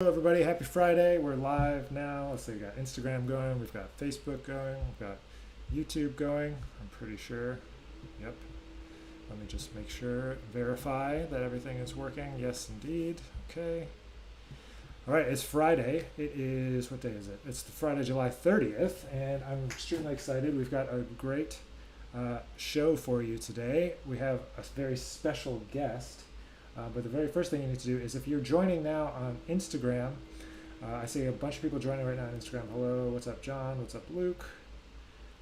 Hello, everybody. Happy Friday. We're live now. Let's see, we've got Instagram going, we've got Facebook going, we've got YouTube going, I'm pretty sure. Yep. Let me just make sure, verify that everything is working. Yes, indeed. Okay. All right, it's Friday. It is, what day is it? It's the Friday, July 30th, and I'm extremely excited. We've got a great show for you today. We have a very special guest. But the very first thing you need to do is if you're joining now on Instagram, I see a bunch of people joining right now on Instagram. Hello, what's up, John? What's up, Luke?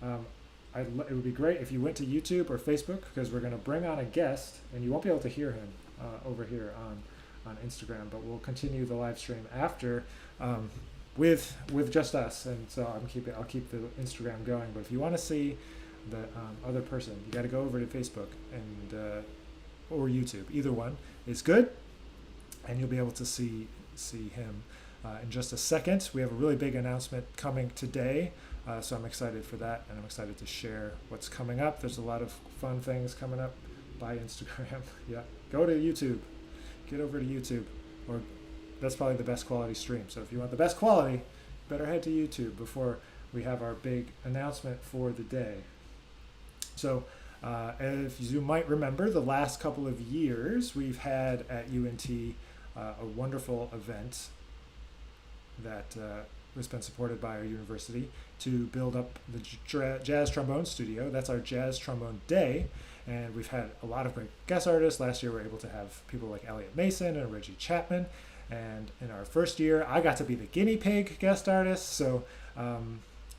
It would be great if you went to YouTube or Facebook because we're going to bring on a guest, and you won't be able to hear him over here on Instagram. But we'll continue the live stream after with just us, and so I'll keep the Instagram going. But if you want to see the other person, you got to go over to Facebook and or YouTube. Either one is good, and you'll be able to see him in just a second. We have a really big announcement coming today, so I'm excited for that, and I'm excited to share what's coming up. There's a lot of fun things coming up by Instagram. Yeah, go to YouTube. Get over to YouTube, or that's probably the best quality stream. So if you want the best quality, better head to YouTube before we have our big announcement for the day. So as you might remember, the last couple of years we've had at UNT a wonderful event that has been supported by our university to build up the Jazz Trombone Studio. That's our Jazz Trombone Day, and we've had a lot of great guest artists. Last year we were able to have people like Elliot Mason and Reggie Chapman, and in our first year I got to be the guinea pig guest artist, so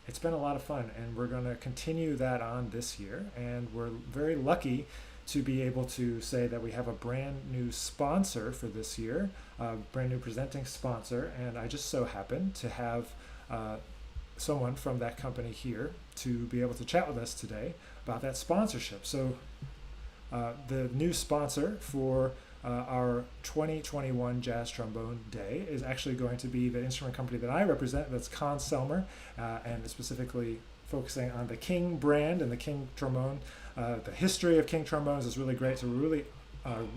it's been a lot of fun, and we're going to continue that on this year. And we're very lucky to be able to say that we have a brand new sponsor for this year, a brand new presenting sponsor. And I just so happen to have someone from that company here to be able to chat with us today about that sponsorship. So the new sponsor for our 2021 Jazz Trombone Day is actually going to be the instrument company that I represent. That's Con Selmer, and specifically focusing on the King brand and the King trombone. The history of King trombones is really great, so we're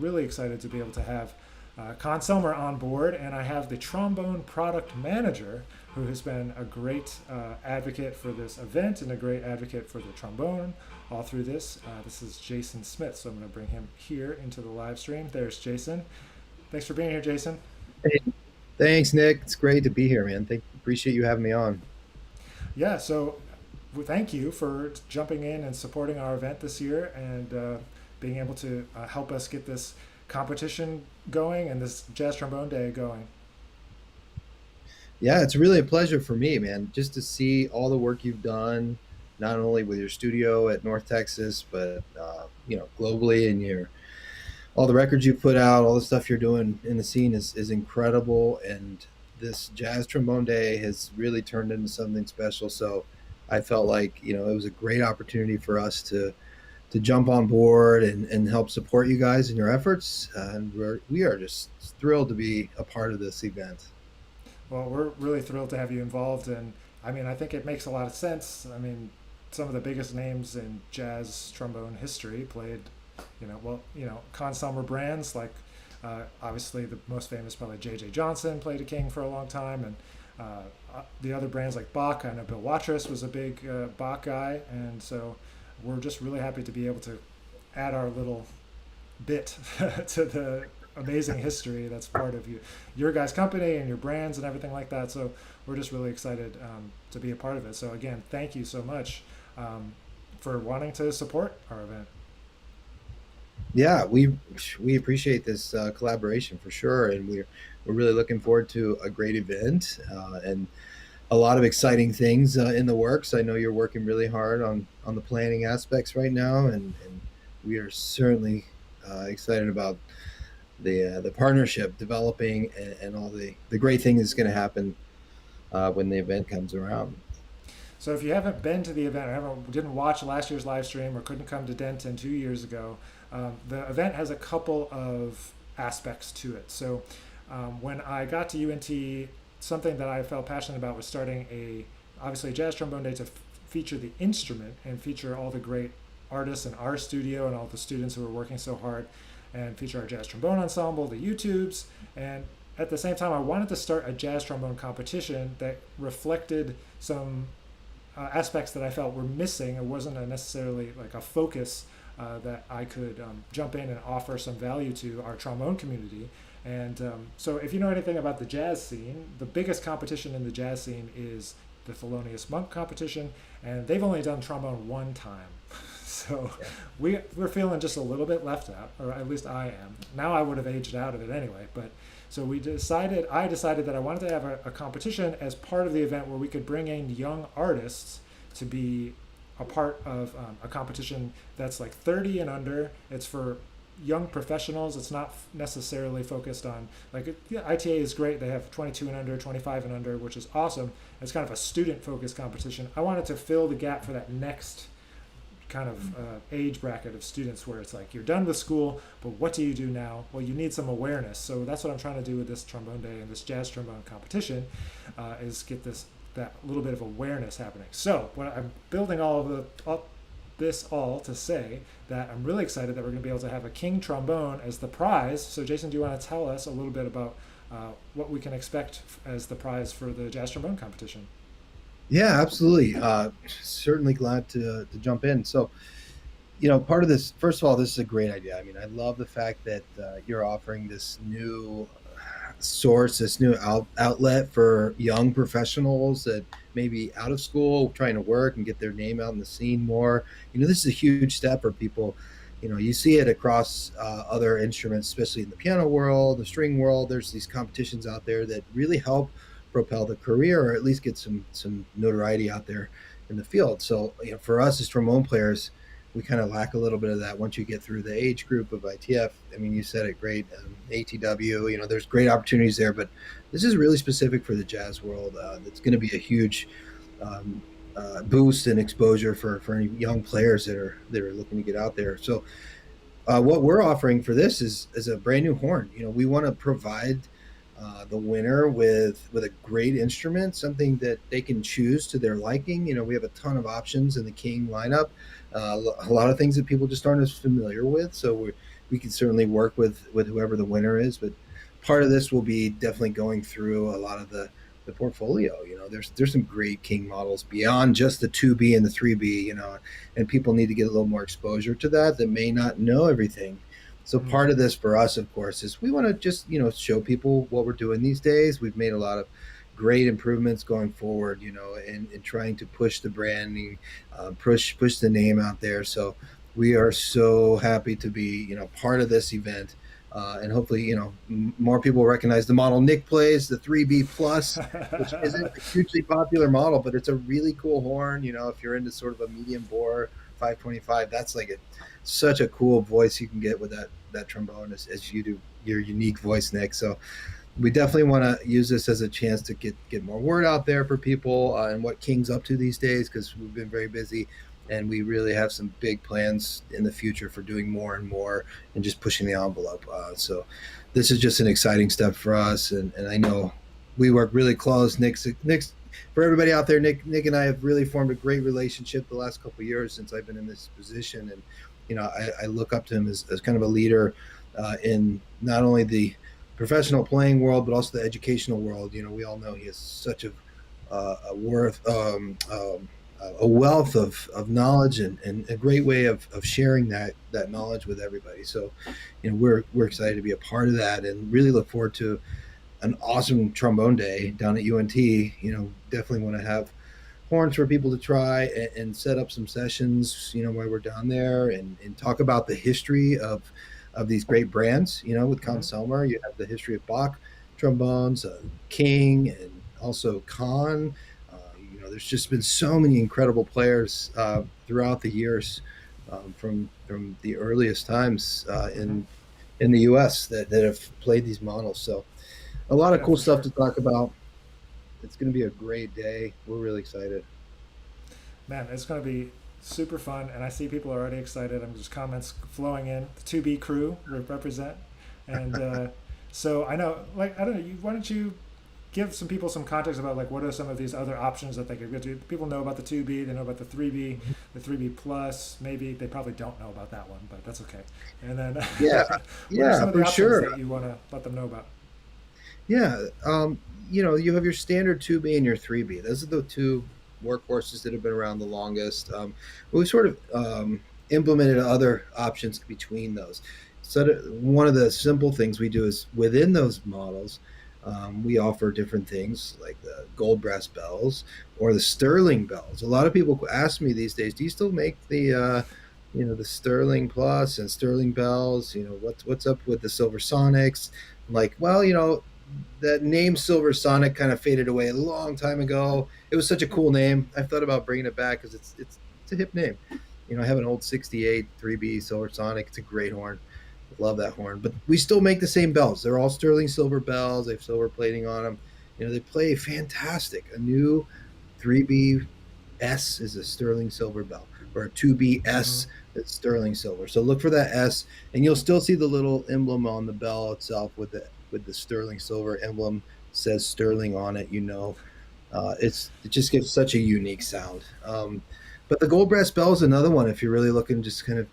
really excited to be able to have Con Selmer on board. And I have the trombone product manager, who has been a great advocate for this event and a great advocate for the trombone all through this. This is Jason Smith, so I'm going to bring him here into the live stream. There's Jason. Thanks for being here, Jason. Hey, thanks, Nick. It's great to be here, man. Appreciate you having me on. Yeah, so thank you for jumping in and supporting our event this year and being able to help us get this competition going and this Jazz Trombone Day going. Yeah, it's really a pleasure for me, man, just to see all the work you've done, not only with your studio at North Texas, but globally, and your all the records you put out, all the stuff you're doing in the scene is incredible. And this Jazz Trombone Day has really turned into something special. So I felt like it was a great opportunity for us to jump on board and help support you guys in your efforts. And we are just thrilled to be a part of this event. Well, we're really thrilled to have you involved, and I mean, I think it makes a lot of sense. I mean, some of the biggest names in jazz trombone history played, Con Selmer brands like obviously the most famous probably J.J. Johnson played a King for a long time, and the other brands like Bach. I know Bill Watrous was a big Bach guy, and so we're just really happy to be able to add our little bit to the amazing history that's part of your guys' company and your brands and everything like that. So we're just really excited to be a part of it. So again, thank you so much for wanting to support our event. Yeah, we appreciate this collaboration for sure, and we're really looking forward to a great event and a lot of exciting things in the works. I know you're working really hard on the planning aspects right now, and we are certainly excited about the partnership developing and all the great things that's going to happen when the event comes around. So if you haven't been to the event or didn't watch last year's live stream or couldn't come to Denton 2 years ago, the event has a couple of aspects to it. So when I got to UNT, something that I felt passionate about was starting obviously a Jazz Trombone Day to feature the instrument and feature all the great artists in our studio and all the students who are working so hard, and feature our jazz trombone ensemble, the YouTubes, and at the same time, I wanted to start a jazz trombone competition that reflected some aspects that I felt were missing. It wasn't necessarily like a focus that I could jump in and offer some value to our trombone community. And so, if you know anything about the jazz scene, the biggest competition in the jazz scene is the Thelonious Monk competition, and they've only done trombone one time. So Yeah. we're feeling just a little bit left out, or at least I am. Now I would have aged out of it anyway, but so I decided that I wanted to have a competition as part of the event where we could bring in young artists to be a part of a competition that's like 30 and under. It's for young professionals. It's not necessarily focused on like yeah, ITA is great. They have 22 and under, 25 and under, which is awesome. It's kind of a student focused competition. I wanted to fill the gap for that next kind of age bracket of students where it's like you're done with school, but what do you do now? Well, you need some awareness. So that's what I'm trying to do with this trombone day and this jazz trombone competition, is get that little bit of awareness happening. So when I'm building this all to say that I'm really excited that we're going to be able to have a king trombone as the prize. So Jason, do you want to tell us a little bit about what we can expect as the prize for the jazz trombone competition? Yeah, absolutely. Certainly glad to jump in. So, part of this, first of all, this is a great idea. I mean, I love the fact that you're offering this new source, this new outlet for young professionals that may be out of school, trying to work and get their name out in the scene more. This is a huge step for people. You see it across other instruments, especially in the piano world, the string world. There's these competitions out there that really help propel the career, or at least get some notoriety out there in the field. So, for us as trombone players, we kind of lack a little bit of that once you get through the age group of ITF. I mean, you said it great. ATW, there's great opportunities there, but this is really specific for the jazz world. It's going to be a huge boost and exposure for any young players that are looking to get out there. So, what we're offering for this is a brand new horn. We want to provide the winner with a great instrument, something that they can choose to their liking. We have a ton of options in the King lineup, a lot of things that people just aren't as familiar with. So we can certainly work with whoever the winner is. But part of this will be definitely going through a lot of the portfolio. There's some great King models beyond just the 2B and the 3B. And people need to get a little more exposure to that may not know everything. So Mm. part of this for us, of course, is we want to just show people what we're doing these days. We've made a lot of great improvements going forward, and trying to push the branding, push the name out there. So we are so happy to be part of this event, and hopefully more people recognize the model Nick plays, the 3B Plus, which isn't a hugely popular model, but it's a really cool horn. If you're into sort of a medium bore 525, that's like such a cool voice you can get with that trombone as you do your unique voice, Nick. So we definitely want to use this as a chance to get more word out there for people, and what King's up to these days, because we've been very busy, and we really have some big plans in the future for doing more and more and just pushing the envelope. So this is just an exciting step for us, and I know we work really close. Nick's for everybody out there. Nick and I have really formed a great relationship the last couple of years since I've been in this position, and I look up to him as kind of a leader in not only the professional playing world, but also the educational world. We all know he has such a wealth of knowledge, and a great way of sharing that knowledge with everybody. So, we're excited to be a part of that, and really look forward to an awesome trombone day down at UNT. Definitely want to have horns for people to try, and set up some sessions, while we're down there, and talk about the history of these great brands. With Con Mhm. Selmer, you have the history of Bach trombones, King, and also Con. There's just been so many incredible players throughout the years, from the earliest times Mhm. in the U.S. that have played these models. So a lot of Yeah, cool for stuff sure. to talk about. It's going to be a great day. We're really excited. Man, it's going to be super fun, and I see people are already excited. I'm just comments flowing in. The 2B crew represent, and so I know, like I don't know, why don't you give some people some context about like what are some of these other options that they could get to? People know about the 2B, they know about the 3B, the 3B plus. Maybe they probably don't know about that one, but that's okay. And then, Yeah, what are yeah, some of the for options sure. that you want to let them know about? Yeah, you have your standard 2B and your 3B. Those are the two workhorses that have been around the longest. We sort of implemented other options between those. So one of the simple things we do is within those models, we offer different things like the gold brass bells or the sterling bells. A lot of people ask me these days, do you still make the sterling plus and sterling bells? What's up with the silver sonics? I'm like, well, that name Silver Sonic kind of faded away a long time ago. It was such a cool name. I've thought about bringing it back because it's a hip name. I have an old '68 3B Silver Sonic. It's a great horn. Love that horn. But we still make the same bells. They're all sterling silver bells. They have silver plating on them. They play fantastic. A new 3B S is a sterling silver bell, or a 2BS Hmm. that's sterling silver. So look for that S, and you'll still see the little emblem on the bell itself with the sterling silver emblem. Says sterling on it. It just gives such a unique sound. But the gold brass bell is another one. If you're really looking, just kind of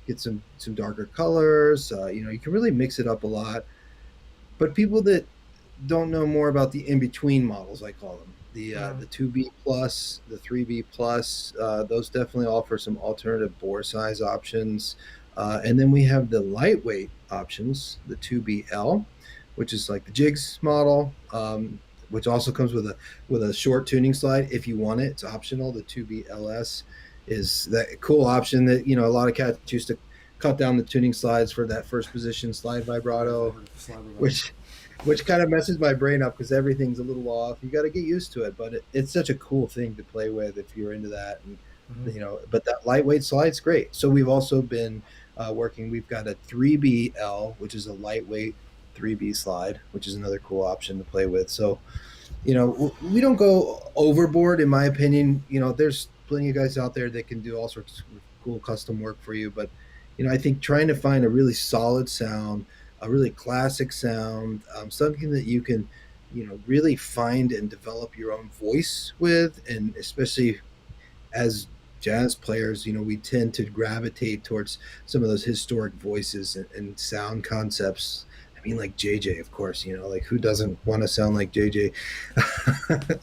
get some darker colors. You can really mix it up a lot. But people that don't know more about the in between models, I call them the 2B plus, the 3B plus. Those definitely offer some alternative bore size options, and then we have the lightweight options, the 2BL, which is like the Jigs model. Which also comes with a short tuning slide if you want it. It's optional. The 2BLS is that cool option that a lot of cats used to cut down the tuning slides for that first position slide I've vibrato, heard of Slabber Bell. which kind of messes my brain up because everything's a little off. You got to get used to it, but it's such a cool thing to play with if you're into that. And Hmm. but that lightweight slide's great. So we've also been working. We've got a 3BL, which is a lightweight 3B slide, which is another cool option to play with. So we don't go overboard, in my opinion. There's plenty of guys out there that can do all sorts of cool custom work for you, but I think trying to find a really solid sound, a really classic sound, something that you can really find and develop your own voice with, and especially as jazz players, we tend to gravitate towards some of those historic voices and sound concepts. I mean, like JJ, of course, like who doesn't want to sound like JJ?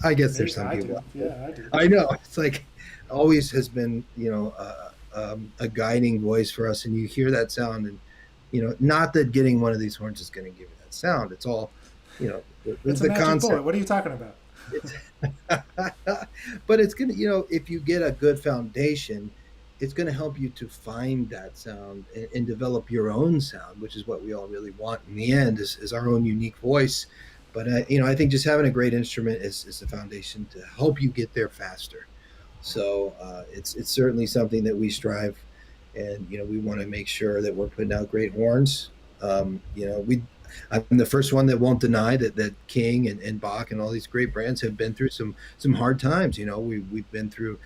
I guess there's Me, some I people do. out there. Yeah, I do. I know it's like always has been, a guiding voice for us, and you hear that sound, and not that getting one of these horns is going to give you that sound. It's all, It's a the magic bullet. concept. What are you talking about? It's but it's gonna, if you get a good foundation, it's gonna help you to find that sound and develop your own sound, which is what we all really want in the end, is our own unique voice. But I think just having a great instrument is the foundation to help you get there faster. So it's certainly something that we strive, and we want to make sure that we're putting out great horns. We I'm the first one that won't deny that King and Bach and all these great brands have been through some hard times. We've been through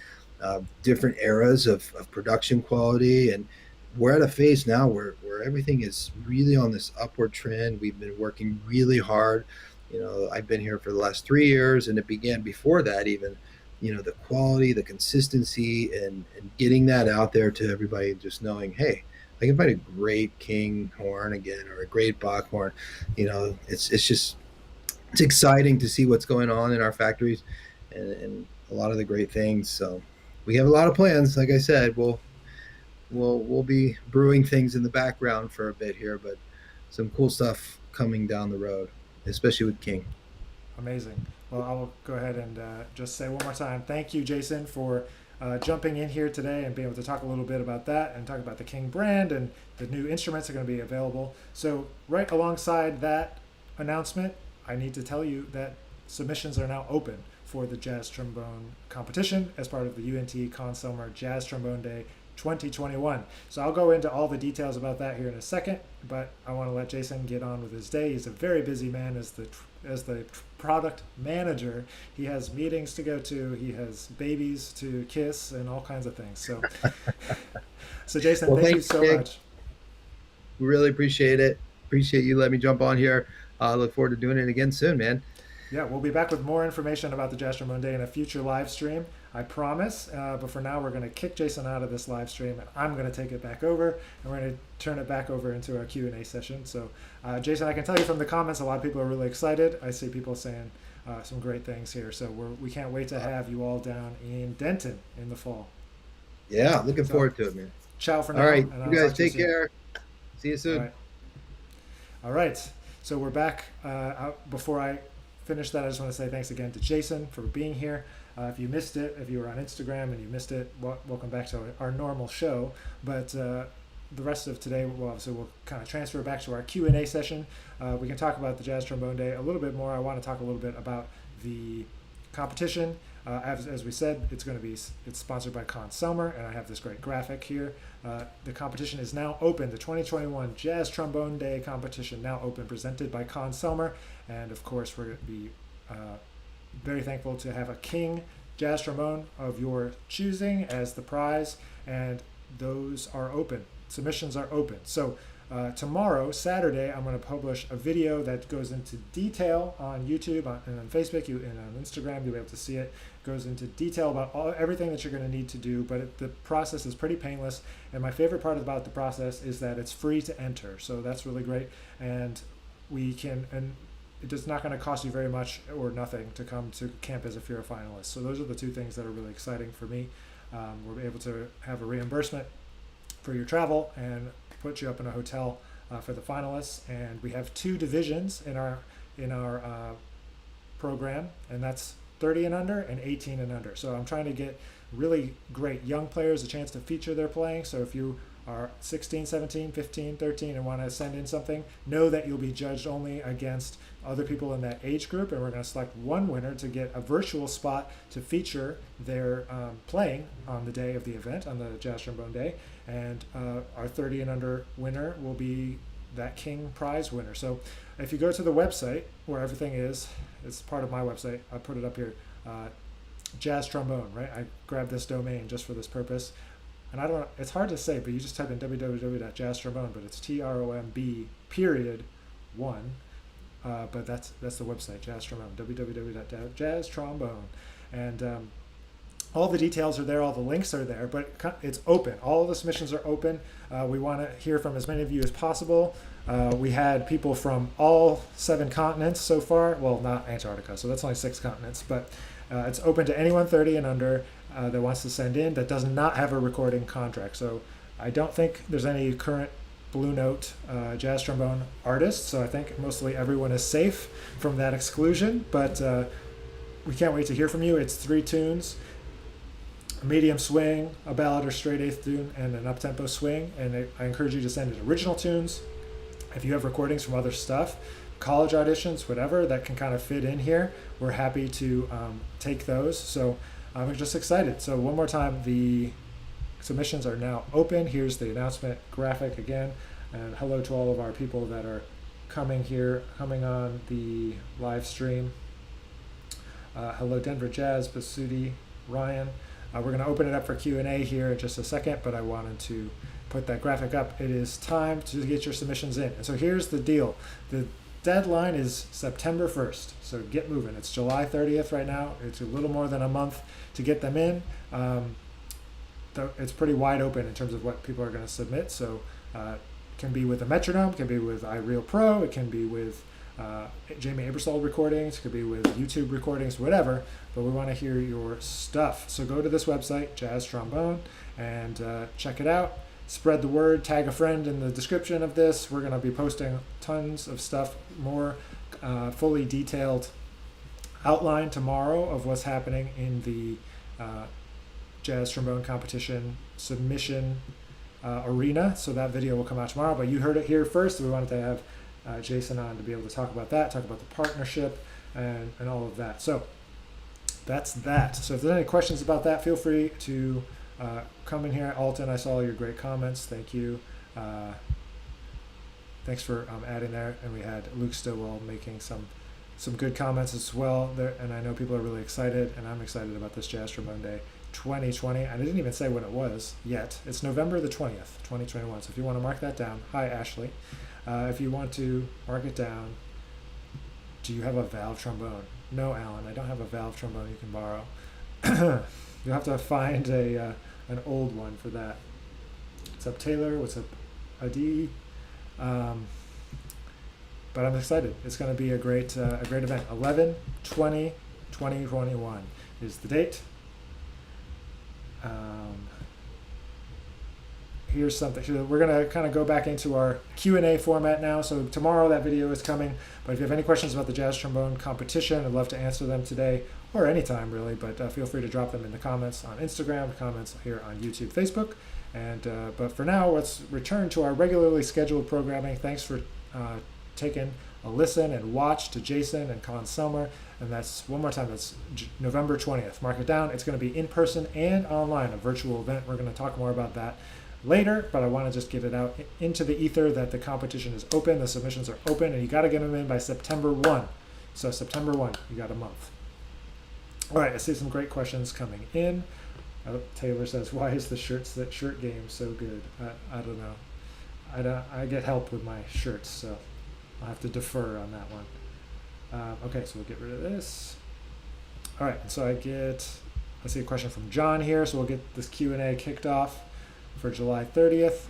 different eras of production quality, and we're at a phase now where everything is really on this upward trend. We've been working really hard. I've been here for the last 3 years, and it began before that even. The quality, the consistency, and getting that out there to everybody, just knowing, hey, I can find a great King horn again or a great Bach horn. It's exciting to see what's going on in our factories, and a lot of the great things. So we have a lot of plans. Like I said, we'll be brewing things in the background for a bit here, but some cool stuff coming down the road, especially with King. Amazing. Well, I'll go ahead and just say one more time, thank you, Jason, for jumping in here today and being able to talk a little bit about that and talk about the King brand and the new instruments that are going to be available. So, right alongside that announcement, I need to tell you that submissions are now open for the Jazz Trombone competition as part of the UNT Consumer Jazz Trombone Day 2021. So I'll go into all the details about that here in a second, but I want to let Jason get on with his day. He's a very busy man as the product manager. He has meetings to go to, he has babies to kiss, and all kinds of things. So Jason, Well, thank you thanks, so Nick. much. We really appreciate it. Appreciate you letting me jump on here. I look forward to doing it again soon, man. Yeah, we'll be back with more information about the Jazz Trombone Day in a future live stream. I promise. But for now, we're going to kick Jason out of this live stream, and I'm going to take it back over, and we're going to turn it back over into our Q&A session. So, Jason, I can tell you from the comments, a lot of people are really excited. I see people saying some great things here. So we can't wait to have you all down in Denton in the fall. Yeah, looking forward to it, man. Ciao for now. All right, and you guys take care. See you soon. All right. So we're back. Before I finish that, I just want to say thanks again to Jason for being here. If you missed it, if you were on Instagram and you missed it, welcome back to our normal show. But the rest of today, obviously we'll kind of transfer back to our Q&A session. We can talk about the Jazz Trombone Day a little bit more. I want to talk a little bit about the competition. As we said, it's sponsored by Con Selmer, and I have this great graphic here. The competition is now open. The 2021 Jazz Trombone Day competition now open, presented by Con Selmer, and of course we're going to be very thankful to have a King Jazz Trombone of your choosing as the prize, and those are open. Submissions are open. So tomorrow, Saturday, I'm going to publish a video that goes into detail on YouTube and on Facebook and on Instagram. You'll be able to see it. Goes into detail about everything that you're going to need to do, but the process is pretty painless. And my favorite part about the process is that it's free to enter. So that's really great. And it's not going to cost you very much or nothing to come to campus if you're a finalist. So those are the two things that are really exciting for me. We're able to have a reimbursement for your travel and put you up in a hotel for the finalists. And we have 2 divisions in our program, and that's 30 and under and 18 and under. So I'm trying to get really great young players a chance to feature their playing. So if you are 16, 17, 15, 13 and want to send in something, know that you'll be judged only against other people in that age group, and we're going to select one winner to get a virtual spot to feature their playing on the day of the event, on the Jazz Trombone Day. And our 30 and under winner will be that King prize winner. So if you go to the website where everything is, it's part of my website, I put it up here, Jazz Trombone, right? I grabbed this domain just for this purpose. And it's hard to say, but you just type in www.jazztrombone, but it's TROMB.1. But that's the website, Jazz Trombone, www.jazztrombone. And all the details are there, all the links are there, but it's open. All of the submissions are open. We want to hear from as many of you as possible. We had people from all 7 continents so far. Well, not Antarctica, so that's only 6 continents, but it's open to anyone 30 and under that wants to send in that does not have a recording contract. So I don't think there's any current Blue Note jazz trombone artists, so I think mostly everyone is safe from that exclusion, but we can't wait to hear from you. It's 3 tunes, a medium swing, a ballad or straight 8th tune, and an up-tempo swing, and I encourage you to send in original tunes. If you have recordings from other stuff, college auditions, whatever, that can kind of fit in here, we're happy to take those. So I'm just excited. So one more time, the submissions are now open. Here's the announcement graphic again, and hello to all of our people that are coming on the live stream. Hello Denver Jazz, Basudi, Ryan. We're going to open it up for Q&A here in just a second, but I wanted to put that graphic up. It is time to get your submissions in. And so here's the deal. The deadline is September 1st, so get moving. It's July 30th right now. It's a little more than a month to get them in. It's pretty wide open in terms of what people are going to submit. So it can be with a metronome, it can be with iReal Pro, it can be with Jamie Aebersold recordings, it could be with YouTube recordings, whatever, but we want to hear your stuff. So go to this website, Jazz Trombone, and check it out. Spread the word, tag a friend in the description of this. We're going to be posting tons of stuff, more fully detailed outline tomorrow of what's happening in the Jazz Trombone competition submission arena. So that video will come out tomorrow, but you heard it here first. We wanted to have Jason on to be able to talk about that, talk about the partnership and all of that. So that's that. So if there's any questions about that, feel free to come in here. Alton, I saw your great comments. Thank you. Thanks for adding there. And we had Luke Stillwell making some good comments as well there, and I know people are really excited, and I'm excited about this Jazz Trombone Day 2020. I didn't even say when it was yet. It's November the 20th, 2021. So if you want to mark that down, hi Ashley. If you want to mark it down, do you have a valve trombone? No, Alan, I don't have a valve trombone you can borrow. You'll have to find an old one for that. What's up, Taylor? What's up, Adi? Um, but I'm excited. It's going to be a great event. 11/20/2021 is the date. Here's something. So we're going to kind of go back into our Q&A format now. So tomorrow that video is coming. But if you have any questions about the jazz trombone competition, I'd love to answer them today or anytime really. But feel free to drop them in the comments on Instagram, comments here on YouTube, Facebook. And but for now, let's return to our regularly scheduled programming. Thanks for taking a listen and watch to Jason and Con Selmer. And that's, one more time, that's November 20th. Mark it down. It's going to be in person and online, a virtual event. We're going to talk more about that later, but I want to just get it out into the ether that the competition is open, the submissions are open, and you got to get them in by September 1. So September 1, you got a month. All right, I see some great questions coming in. Taylor says, why is the shirt game so good? I don't know. I get help with my shirts, so I'll have to defer on that one. Okay, so we'll get rid of this. All right, and so I see a question from John here, so we'll get this Q&A kicked off for July 30th.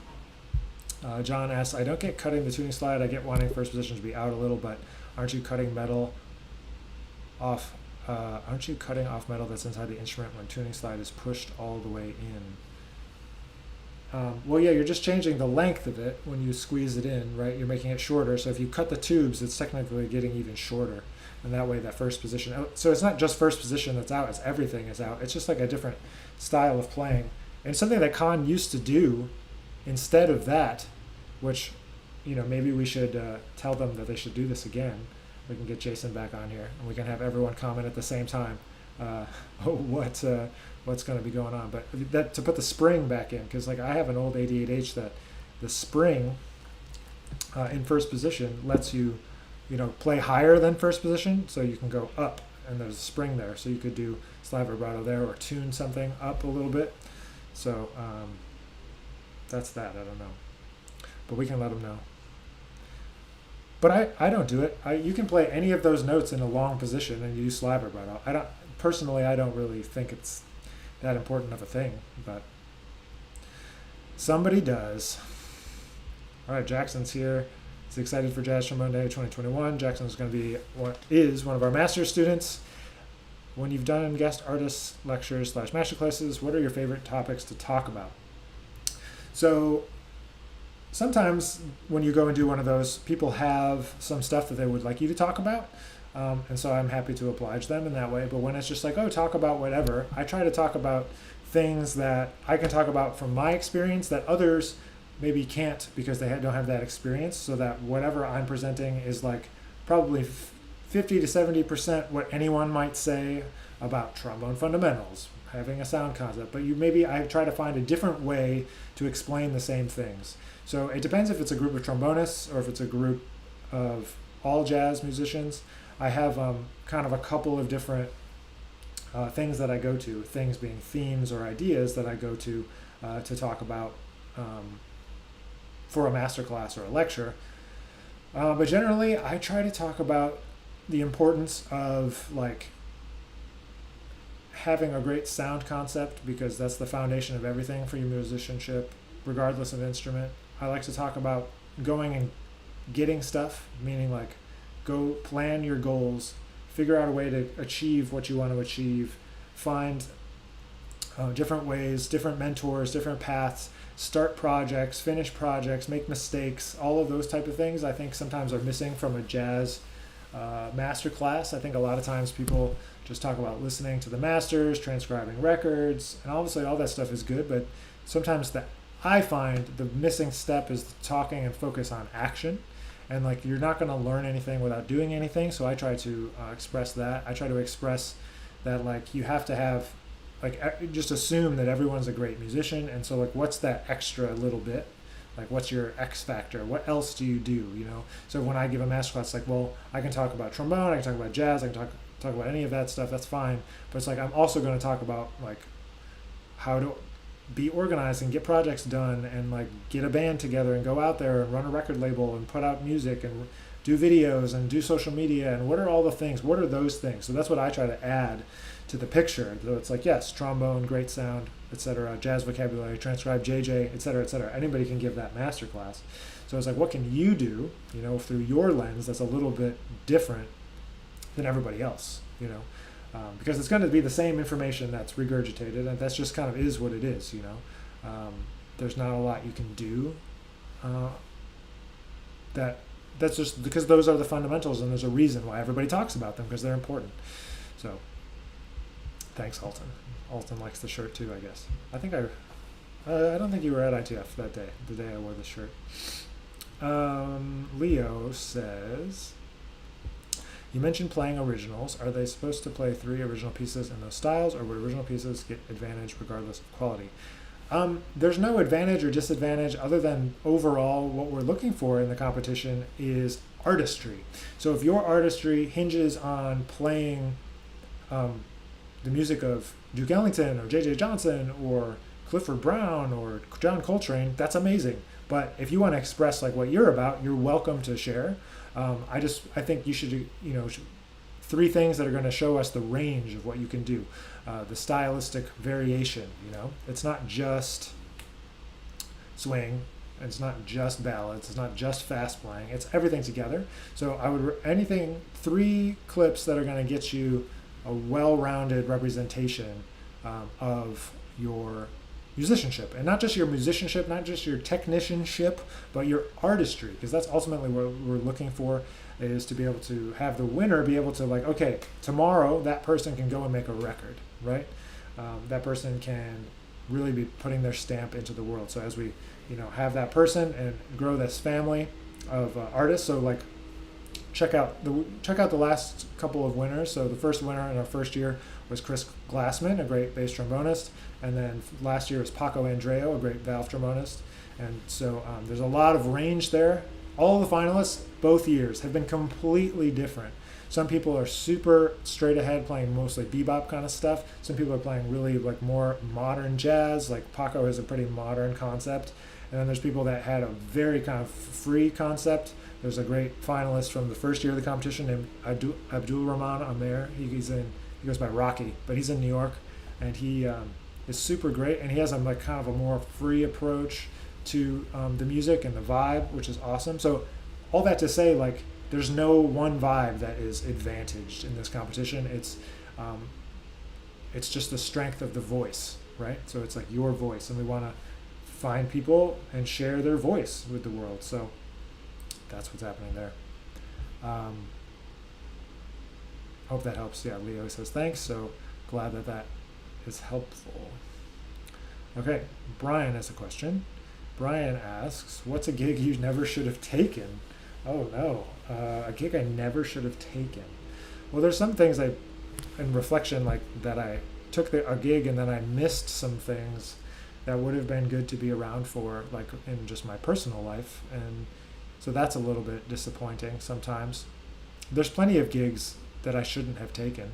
John asks, I don't get cutting the tuning slide. I get wanting first position to be out a little, but aren't you cutting off metal that's inside the instrument when tuning slide is pushed all the way in? Well, yeah, you're just changing the length of it when you squeeze it in, right? You're making it shorter. So if you cut the tubes, it's technically getting even shorter. And that way that first position, so it's not just first position that's out, it's everything is out. It's just like a different style of playing. And something that Khan used to do instead of that, which, maybe we should tell them that they should do this again. We can get Jason back on here, and we can have everyone comment at the same time what's going to be going on. But that, to put the spring back in, because like I have an old 88H that the spring in first position lets you, play higher than first position, so you can go up, and there's a spring there, so you could do slide vibrato there or tune something up a little bit. So that's that. I don't know, but we can let them know. But I don't do it. You can play any of those notes in a long position and use slide vibrato. I don't really think it's that important of a thing, but somebody does. All right, Jackson's here. He's excited for Jazz Trombone Day 2021. Jackson's going to be one of our master's students. When you've done guest artist lectures / master classes, what are your favorite topics to talk about? So sometimes when you go and do one of those, people have some stuff that they would like you to talk about. And so I'm happy to oblige them in that way. But when it's just like, oh, talk about whatever, I try to talk about things that I can talk about from my experience that others maybe can't because they don't have that experience, so that whatever I'm presenting is like probably 50 to 70% what anyone might say about trombone fundamentals, having a sound concept, but I try to find a different way to explain the same things. So it depends if it's a group of trombonists or if it's a group of all jazz musicians. I have kind of a couple of different things that I go to, things being themes or ideas that I go to talk about for a master class or a lecture. But generally, I try to talk about the importance of like having a great sound concept, because that's the foundation of everything for your musicianship, regardless of instrument. I like to talk about going and getting stuff, meaning like go plan your goals, figure out a way to achieve what you want to achieve, find different ways, different mentors, different paths, start projects, finish projects, make mistakes, all of those type of things I think sometimes are missing from a jazz master class. I think a lot of times people just talk about listening to the masters, transcribing records, and obviously all that stuff is good, but sometimes I find the missing step is talking and focus on action. And like you're not going to learn anything without doing anything, so I try to express that. I try to express that like you have to have just assume that everyone's a great musician, and so like what's that extra little bit? Like what's your X factor? What else do you do? So when I give a master class, like, well, I can talk about trombone, I can talk about jazz, I can talk about any of that stuff. That's fine, but it's like I'm also going to talk about like how to be organized and get projects done and like get a band together and go out there and run a record label and put out music and do videos and do social media, and what are all the things? What are those things? So that's what I try to add to the picture. So it's like, yes, trombone, great sound, etc., jazz vocabulary, transcribe, JJ, etc., etc. Anybody can give that masterclass. So it's like, what can you do, through your lens that's a little bit different than everybody else, because it's going to be the same information that's regurgitated, and that's just kind of is what it is, there's not a lot you can do. That's just because those are the fundamentals, and there's a reason why everybody talks about them, because they're important. So, thanks, Alton. Alton likes the shirt too, I guess. I don't think you were at ITF that day, the day I wore the shirt. Leo says, you mentioned playing originals. Are they supposed to play 3 original pieces in those styles, or would original pieces get advantage regardless of quality? There's no advantage or disadvantage other than overall what we're looking for in the competition is artistry. So if your artistry hinges on playing the music of Duke Ellington or J.J. Johnson or Clifford Brown or John Coltrane, that's amazing. But if you want to express like what you're about, you're welcome to share. I think you should, 3 things that are going to show us the range of what you can do. The stylistic variation, it's not just swing, it's not just ballads, it's not just fast playing, it's everything together. So I would, 3 clips that are going to get you a well-rounded representation of your musicianship, and not just your musicianship, not just your technicianship, but your artistry, because that's ultimately what we're looking for, is to be able to have the winner be able to like, okay, tomorrow that person can go and make a record, right? That person can really be putting their stamp into the world. So as we, have that person and grow this family of artists, so like check out the last couple of winners. So the first winner in our first year was Chris Glassman, a great bass trombonist, and then last year was Paco Andreo, a great valve trombonist. And so there's a lot of range there. All the finalists, both years, have been completely different. Some people are super straight ahead playing mostly bebop kind of stuff. Some people are playing really like more modern jazz, like Paco has a pretty modern concept. And then there's people that had a very kind of free concept. There's a great finalist from the first year of the competition named Abdul Rahman Amer. He goes by Rocky, but he's in New York, and he is super great. And he has a like kind of a more free approach to the music and the vibe, which is awesome. So all that to say, like, there's no one vibe that is advantaged in this competition. It's just the strength of the voice, right? So it's like your voice, and we want to find people and share their voice with the world. So that's what's happening there. Hope that helps. Yeah, Leo says thanks. So glad that is helpful. Okay, Brian has a question. Brian asks, what's a gig you never should have taken? Oh no, a gig I never should have taken. Well, there's some things in reflection, like that I took a gig and then I missed some things that would have been good to be around for, like in just my personal life. And so that's a little bit disappointing sometimes. There's plenty of gigs that I shouldn't have taken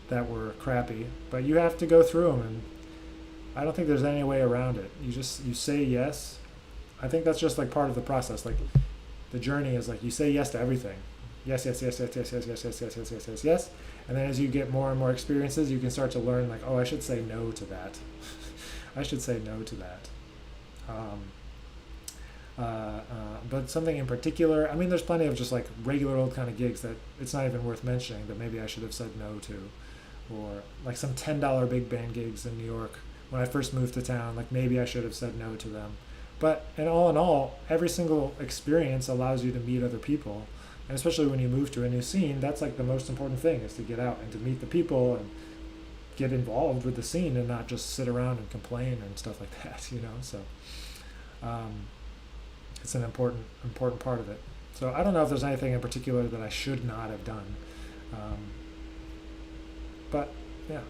that were crappy, but you have to go through them, and I don't think there's any way around it. You say yes. I think that's just like part of the process. Like the journey is like you say yes to everything. Yes, yes, yes, yes, yes, yes, yes, yes, yes, yes, yes, yes, yes. And then as you get more and more experiences, you can start to learn like, oh, I should say no to that. I should say no to that. But something in particular, I mean, there's plenty of just like regular old kind of gigs that it's not even worth mentioning that maybe I should have said no to. Or like some $10 big band gigs in New York when I first moved to town, like maybe I should have said no to them. But in all, every single experience allows you to meet other people. And especially when you move to a new scene, that's like the most important thing, is to get out and to meet the people and get involved with the scene and not just sit around and complain and stuff like that, So it's an important part of it. So I don't know if there's anything in particular that I should not have done. But yeah,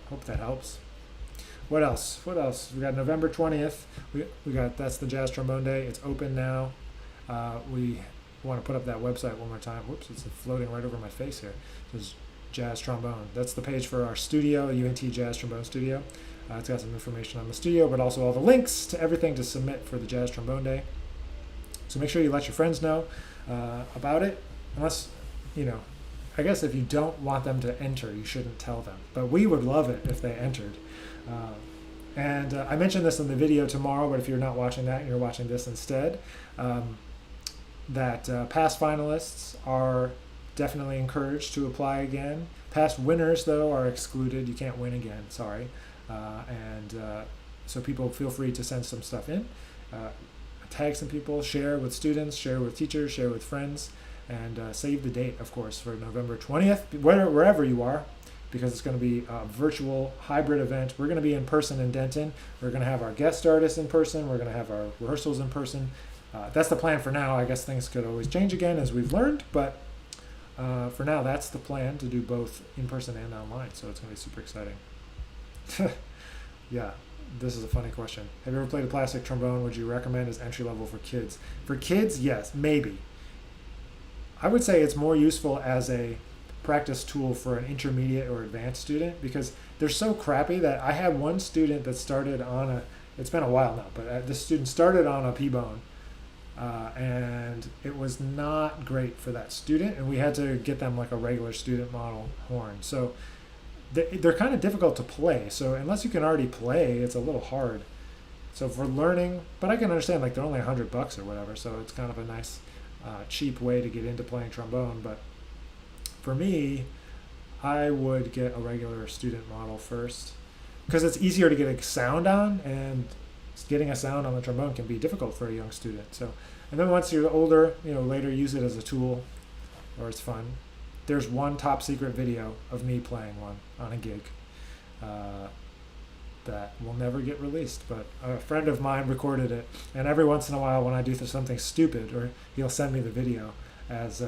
hope that helps. What else? We got November 20th. We got, that's the Jazz Trombone Day. It's open now. We want to put up that website one more time. Whoops, it's floating right over my face here. It says Jazz Trombone. That's the page for our studio, UNT Jazz Trombone Studio. It's got some information on the studio, but also all the links to everything to submit for the Jazz Trombone Day. So make sure you let your friends know. about it, unless, you know, I guess if you don't want them to enter, you shouldn't tell them. But we would love it if they entered. And I mentioned this in the video tomorrow, but if you're not watching that and you're watching this instead, that past finalists are definitely encouraged to apply again. Past winners, though, are excluded. You can't win again, sorry. So people feel free to send some stuff in. Tag some people, share with students, share with teachers, share with friends, and save the date, of course, for November 20th, wherever you are, because it's going to be a virtual hybrid event. We're going to be in person in Denton. We're going to have our guest artists in person. We're going to have our rehearsals in person. That's the plan for now. I guess things could always change again, as we've learned, but for now, that's the plan, to do both in person and online, so it's going to be super exciting. Yeah, this is a funny question. Have you ever played a plastic trombone? Would you recommend as entry level for kids? For kids, yes, maybe. I would say it's more useful as a practice tool for an intermediate or advanced student, because they're so crappy that I had one student that started on it's been a while now, but this student started on a P-bone, and it was not great for that student, and we had to get them like a regular student model horn. So they're kind of difficult to play. So unless you can already play, it's a little hard. So for learning, but I can understand, like, they're only $100 or whatever, so it's kind of a nice cheap way to get into playing trombone. But for me, I would get a regular student model first, because it's easier to get a sound on, and getting a sound on the trombone can be difficult for a young student. So, and then once you're older, later use it as a tool, or it's fun. There's one top secret video of me playing one on a gig that will never get released, but a friend of mine recorded it, and every once in a while when I do something stupid, or he'll send me the video as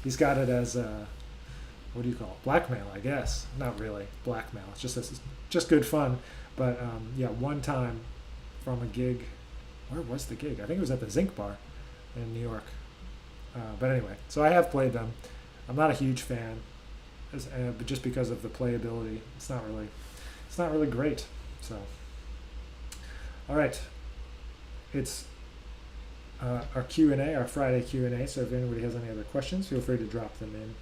he's got it as what do you call it? Blackmail, I guess. Not really blackmail. It's just good fun. But yeah, one time from a gig, where was the gig? I think it was at the Zinc Bar in New York. But anyway, so I have played them. I'm not a huge fan, but just because of the playability, it's not really great. So, all right, it's our Q&A, our Friday Q&A. So if anybody has any other questions, feel free to drop them in.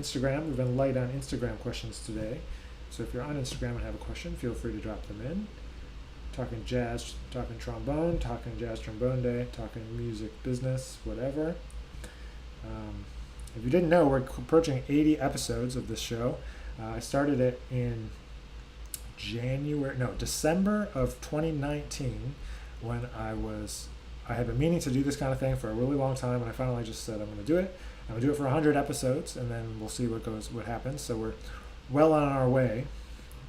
Instagram, we've been light on Instagram questions today. So if you're on Instagram and have a question, feel free to drop them in. Talking jazz, talking trombone, talking jazz trombone day, talking music business, whatever. If you didn't know, we're approaching 80 episodes of this show. I started it in December of 2019, when I had been meaning to do this kind of thing for a really long time, and I finally just said I'm going to do it. I'm going to do it for 100 episodes, and then we'll see what happens. So we're well on our way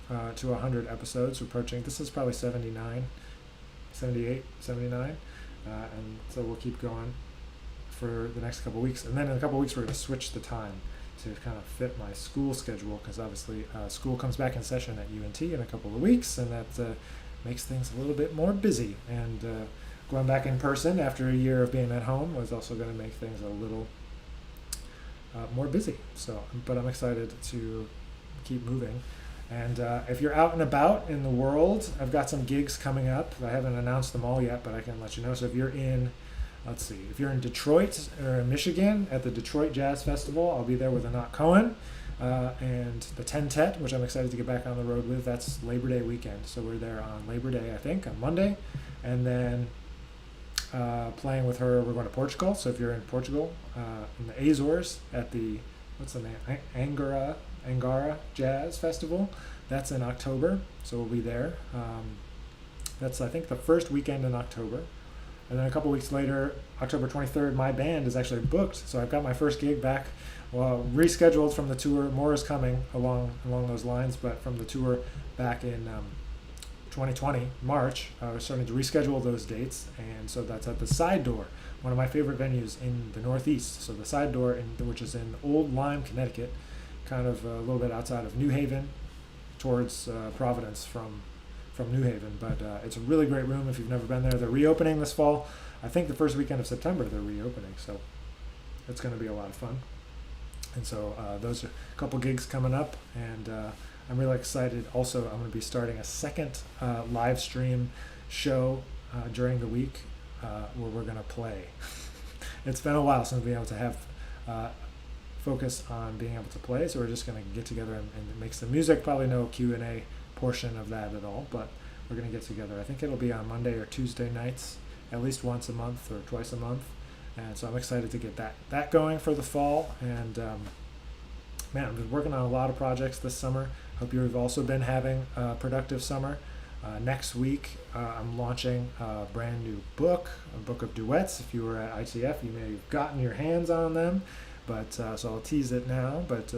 to 100 episodes. We're approaching, this is probably 78, 79, and so we'll keep going for the next couple of weeks. And then in a couple of weeks, we're going to switch the time to kind of fit my school schedule, because obviously school comes back in session at UNT in a couple of weeks, and that makes things a little bit more busy. And going back in person after a year of being at home was also going to make things a little more busy. So, but I'm excited to keep moving. And if you're out and about in the world, I've got some gigs coming up. I haven't announced them all yet, but I can let you know. So if you're in, if you're in Detroit or in Michigan at the Detroit Jazz Festival, I'll be there with Anat Cohen and the Tentet, which I'm excited to get back on the road with. That's Labor Day weekend. So we're there on Labor Day, I think, on Monday. And then playing with her, we're going to Portugal. So if you're in Portugal, in the Azores at the, what's the name? Angara Jazz Festival. That's in October. So we'll be there. That's, I think, the first weekend in October. And then a couple weeks later, October 23rd, my band is actually booked. So I've got my first gig back, rescheduled from the tour. More is coming along those lines, but from the tour back in 2020, March, we're starting to reschedule those dates. And so that's at the Side Door, one of my favorite venues in the Northeast. So the Side Door, which is in Old Lyme, Connecticut, kind of a little bit outside of New Haven, towards Providence from New Haven. But it's a really great room if you've never been there. They're reopening this fall. I think the first weekend of September they're reopening, so it's going to be a lot of fun. And so those are a couple gigs coming up, and I'm really excited. Also, I'm going to be starting a second live stream show during the week where we're going to play. it's been a while since we've been able to have focus on being able to play. So we're just going to get together and make some music. Probably no Q&A portion of that at all, but we're going to get together. I think it'll be on Monday or Tuesday nights, at least once a month or twice a month. And so I'm excited to get that going for the fall. And man, I've been working on a lot of projects this summer. Hope you've also been having a productive summer. Next week, I'm launching a brand new book, a book of duets. If you were at ITF, you may have gotten your hands on them, but so I'll tease it now. But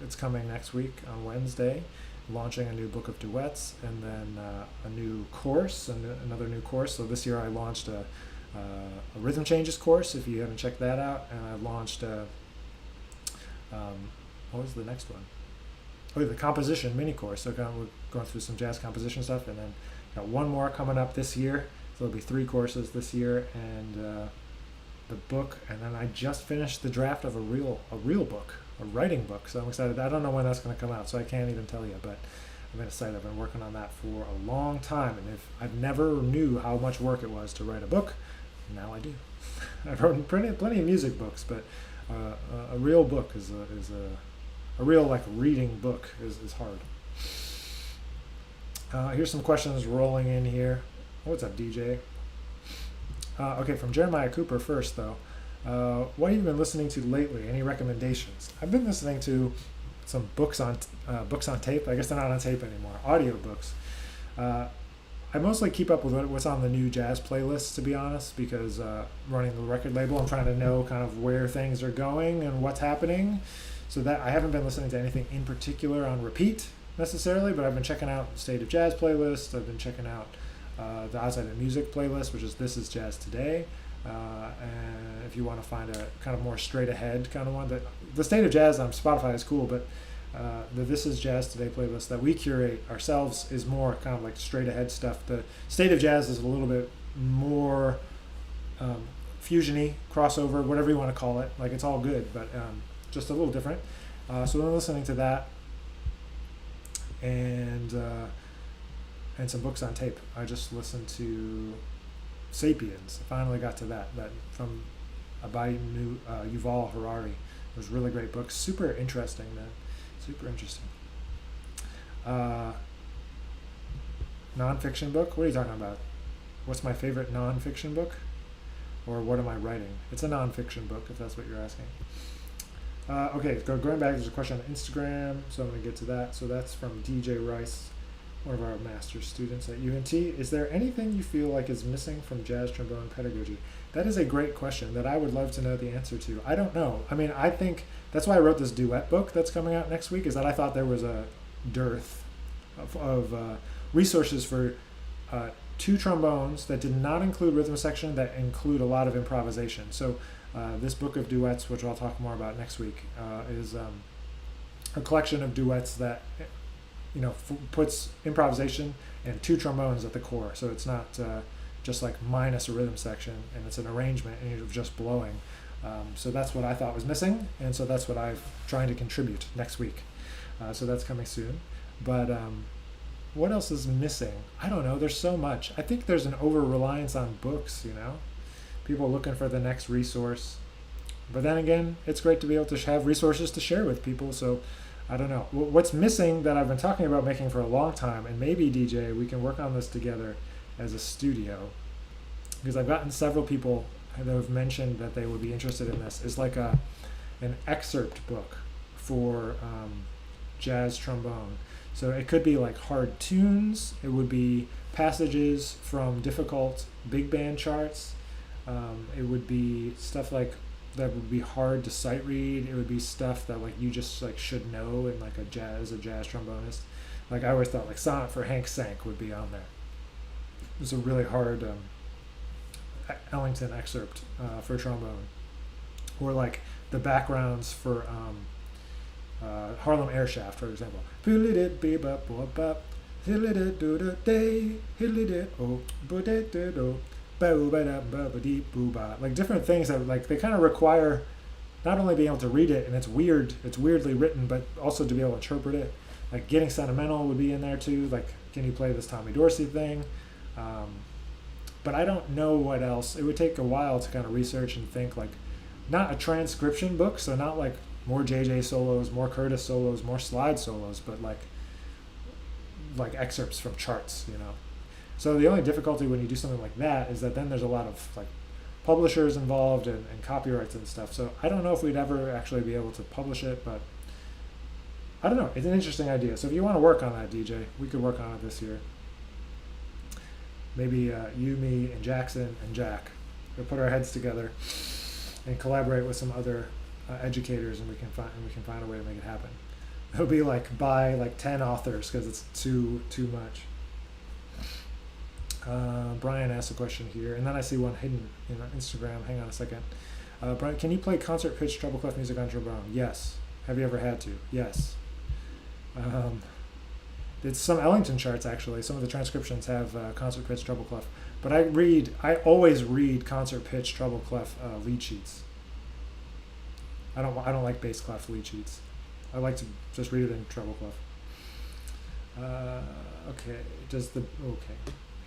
it's coming next week on Wednesday, launching a new book of duets, and then a new course, and another new course. So this year I launched a rhythm changes course. If you haven't checked that out, and I launched what was the next one? Oh, the composition mini course. So we're going through some jazz composition stuff, and then got one more coming up this year. So there'll be 3 courses this year, and the book. And then I just finished the draft of a real book, a writing book. So I'm excited. I don't know when that's going to come out, so I can't even tell you. But I'm excited. I've been working on that for a long time, and if I've never knew how much work it was to write a book, now I do. I've written plenty of music books, but a real book is a real like reading book is hard. Here's some questions rolling in here. What's up, DJ? Okay, from Jeremiah Cooper first though. What have you been listening to lately? Any recommendations? I've been listening to some books on tape. I guess they're not on tape anymore. Audio books. I mostly keep up with what's on the new jazz playlist, to be honest, because running the record label, I'm trying to know kind of where things are going and what's happening. So that I haven't been listening to anything in particular on repeat necessarily, but I've been checking out State of Jazz playlist. I've been checking out the Outside of Music playlist, which is This Is Jazz Today. And if you want to find a kind of more straight ahead kind of one, the State of Jazz on Spotify is cool, but the This Is Jazz Today playlist that we curate ourselves is more kind of like straight ahead stuff. The State of Jazz is a little bit more fusion-y, crossover, whatever you want to call it. Like, it's all good, but just a little different. So I'm listening to that, and some books on tape. I just listened to Sapiens. I finally got to that from by Yuval Harari. It was a really great book. Super interesting, man. Super interesting. Non-fiction book? What are you talking about? What's my favorite non-fiction book? Or what am I writing? It's a non-fiction book, if that's what you're asking. Okay, going back, there's a question on Instagram, so I'm going to get to that. So that's from DJ Rice, one of our master's students at UNT. Is there anything you feel like is missing from jazz trombone pedagogy? That is a great question that I would love to know the answer to. I don't know. I mean, I think that's why I wrote this duet book that's coming out next week, is that I thought there was a dearth of resources for 2 trombones that did not include rhythm section, that include a lot of improvisation. So this book of duets, which I'll talk more about next week, is a collection of duets that puts improvisation and 2 trombones at the core. So it's not just like minus a rhythm section, and it's an arrangement and you're just blowing. So that's what I thought was missing, and so that's what I'm trying to contribute next week. So that's coming soon. But what else is missing? I don't know. There's so much. I think there's an over-reliance on books, People looking for the next resource. But then again, it's great to be able to have resources to share with people, so I don't know. What's missing that I've been talking about making for a long time, and maybe, DJ, we can work on this together as a studio, because I've gotten several people that have mentioned that they would be interested in this, is like an excerpt book for jazz trombone. So it could be like hard tunes, it would be passages from difficult big band charts, it would be stuff like that would be hard to sight read, it would be stuff that like you just like should know in like a jazz trombonist. Like I always thought like Sonnet for Hank Sank would be on there. It was a really hard Ellington excerpt for trombone, or like the backgrounds for Harlem Airshaft, for example. Like different things that like they kind of require not only being able to read it and it's weirdly written, but also to be able to interpret it. Like Getting Sentimental would be in there too. Like, can you play this Tommy Dorsey thing? but I don't know what else. It would take a while to kind of research and think, like, not a transcription book, so not like more JJ solos, more Curtis solos, more slide solos, but like excerpts from charts, you know. So the only difficulty when you do something like that is that then there's a lot of like publishers involved and copyrights and stuff. So I don't know if we'd ever actually be able to publish it, but I don't know. It's an interesting idea. So if you want to work on that, DJ, we could work on it this year. Maybe you, me, and Jackson and Jack. We'll put our heads together and collaborate with some other educators, and we can find a way to make it happen. It'll be like buy like 10 authors because it's too much. Brian asked a question here, and then I see one hidden in Instagram. Hang on a second. Brian, can you play concert pitch treble clef music on trombone? Yes. Have you ever had to? Yes. It's some Ellington charts actually. Some of the transcriptions have concert pitch treble clef, but I always read concert pitch treble clef lead sheets. I don't like bass clef lead sheets. I like to just read it in treble clef. Okay.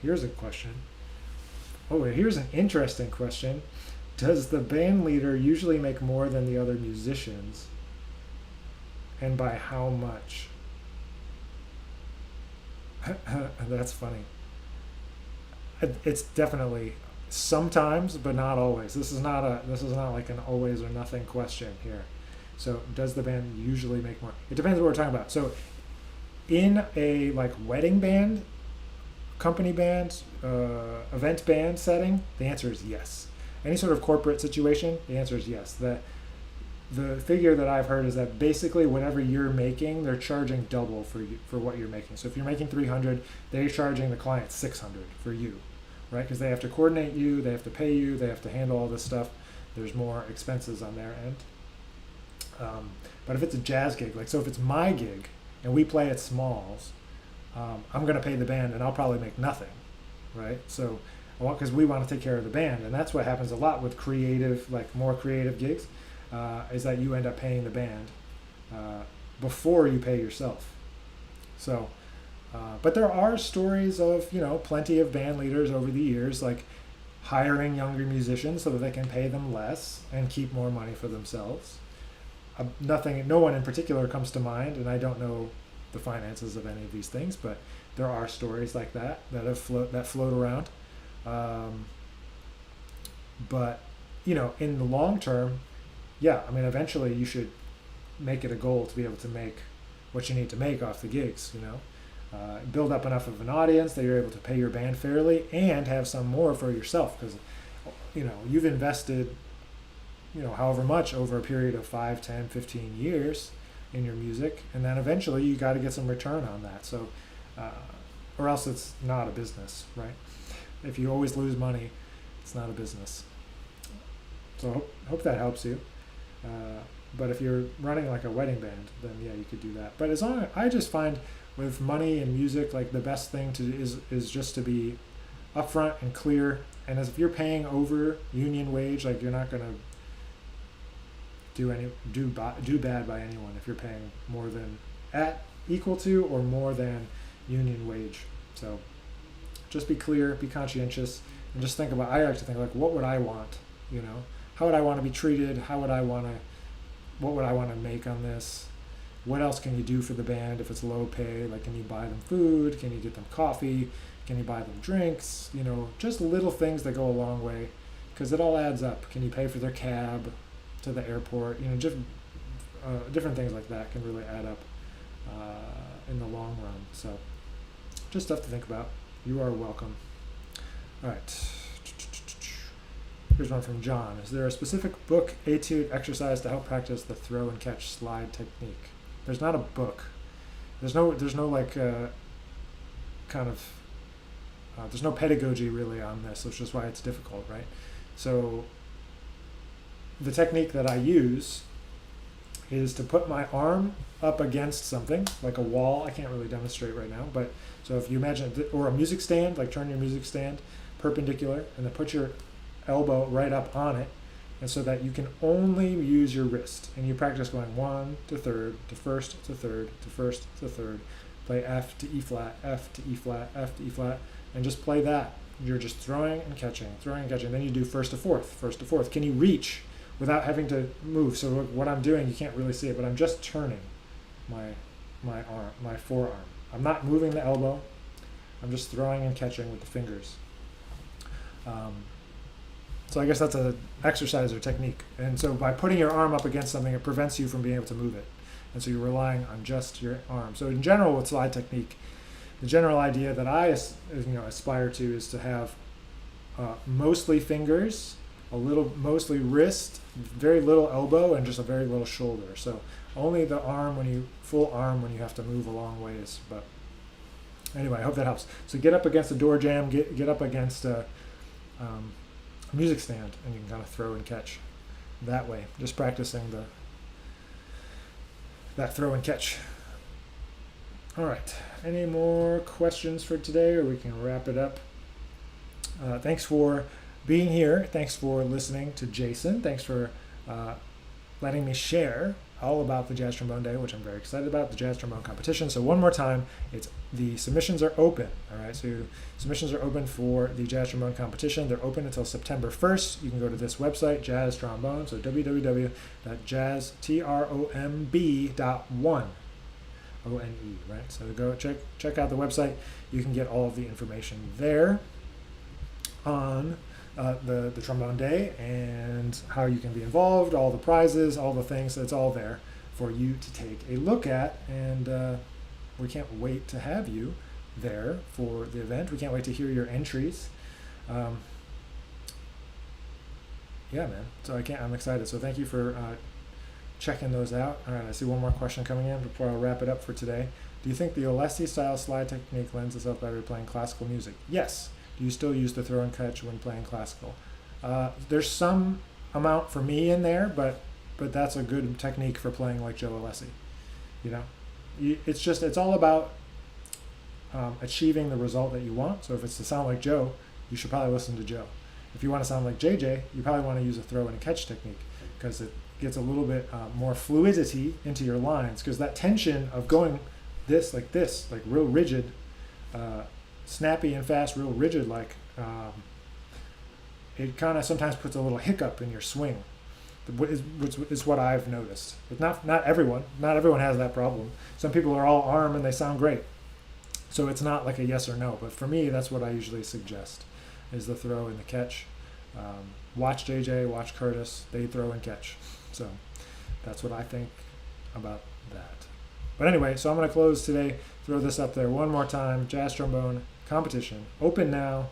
Here's a question. Oh, here's an interesting question. Does the band leader usually make more than the other musicians? And by how much? That's funny. It's definitely sometimes, but not always. This is not like an always or nothing question here. So does the band usually make more? It depends what we're talking about. So in a like wedding band, company band, event band setting, the answer is yes. Any sort of corporate situation, the answer is yes. The figure that I've heard is that basically whatever you're making, they're charging double for what you're making. So if you're making 300, they're charging the client 600 for you, right? Because they have to coordinate you, they have to pay you, they have to handle all this stuff. There's more expenses on their end. But if it's a jazz gig, like so if it's my gig and we play at Smalls, I'm going to pay the band and I'll probably make nothing, right? So because we want to take care of the band, and that's what happens a lot with creative, like more creative gigs. Is that you end up paying the band before you pay yourself. So, but there are stories of, plenty of band leaders over the years, like hiring younger musicians so that they can pay them less and keep more money for themselves. No one in particular comes to mind, and I don't know the finances of any of these things, but there are stories like that float around. But, in the long term, yeah, I mean, eventually you should make it a goal to be able to make what you need to make off the gigs, build up enough of an audience that you're able to pay your band fairly and have some more for yourself because, you've invested, however much over a period of 5, 10, 15 years in your music, and then eventually you got to get some return on that. So, or else it's not a business, right? If you always lose money, it's not a business. So hope that helps you. But if you're running like a wedding band, then yeah, you could do that. But I just find with money and music, like the best thing is just to be upfront and clear. And as if you're paying over union wage, like you're not gonna do bad by anyone if you're paying more than equal to or more than union wage. So just be clear, be conscientious, and just think about. I like to think like, what would I want? How would I want to be treated? What would I want to make on this? What else can you do for the band if it's low pay? Like, can you buy them food? Can you get them coffee? Can you buy them drinks? Just little things that go a long way, because it all adds up. Can you pay for their cab to the airport? Just different things like that can really add up in the long run. So, just stuff to think about. You are welcome. All right. Here's one from John. Is there a specific book, etude, exercise to help practice the throw and catch slide technique? There's not a book. There's no like there's no pedagogy really on this, which is why it's difficult, right? So the technique that I use is to put my arm up against something, like a wall. I can't really demonstrate right now, but so if you imagine, or a music stand, like turn your music stand perpendicular, and then put your elbow right up on it, and so that you can only use your wrist, and you practice going 1 to third to first to third to first to third, play F to E flat, F to E flat, F to E flat, and just play that You're just throwing and catching, throwing and catching. Then you do first to fourth, first to fourth. Can you reach without having to move? So what I'm doing, you can't really see it, but I'm just turning my arm, my forearm. I'm not moving the elbow. I'm just throwing and catching with the fingers. So I guess that's an exercise or technique. And so by putting your arm up against something, it prevents you from being able to move it. And so you're relying on just your arm. So in general, with slide technique, the general idea that I aspire to is to have mostly fingers, mostly wrist, very little elbow, and just a very little shoulder. So only the arm full arm when you have to move a long ways. But anyway, I hope that helps. So get up against a door jamb, get up against a music stand, and you can kind of throw and catch that way. Just practicing that throw and catch. All right. Any more questions for today, or we can wrap it up? Thanks for being here. Thanks for listening to Jason. Thanks for letting me share all about the Jazz Trombone Day, which I'm very excited about, the Jazz Trombone Competition. So one more time, the submissions are open. All right, so submissions are open for the Jazz Trombone Competition. They're open until September 1st. You can go to this website, Jazz Trombone, so www.jazztromb.one. ONE, right? So go check out the website. You can get all of the information there on the Trombone Day and how you can be involved, all the prizes, all the things. It's all there for you to take a look at, and we can't wait to have you there for the event. We can't wait to hear your entries. Yeah, man. So I'm excited. So thank you for checking those out. All right, I see one more question coming in before I'll wrap it up for today. Do you think the Alessi style slide technique lends itself better to playing classical music? Yes. Do you still use the throw and catch when playing classical? There's some amount for me in there, but that's a good technique for playing like Joe Alessi. It's all about achieving the result that you want. So if it's to sound like Joe, you should probably listen to Joe. If you want to sound like JJ, you probably want to use a throw and a catch technique, because it gets a little bit more fluidity into your lines, because that tension of going this, like real rigid, snappy and fast, real rigid, it kind of sometimes puts a little hiccup in your swing, which is what I've noticed. But not everyone has that problem. Some people are all arm and they sound great. So it's not like a yes or no, but for me, that's what I usually suggest, is the throw and the catch. Watch JJ, watch Curtis, they throw and catch. So that's what I think about that. But anyway, so I'm going to close today, throw this up there one more time. Jazz Trombone Competition, open now.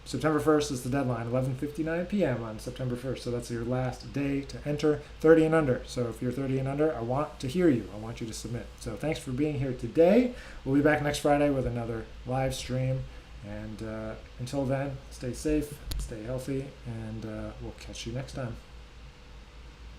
September 1st is the deadline, 11:59 p.m. on September 1st. So that's your last day to enter, 30 and under. So if you're 30 and under, I want to hear you. I want you to submit. So thanks for being here today. We'll be back next Friday with another live stream. And until then, stay safe, stay healthy, and we'll catch you next time.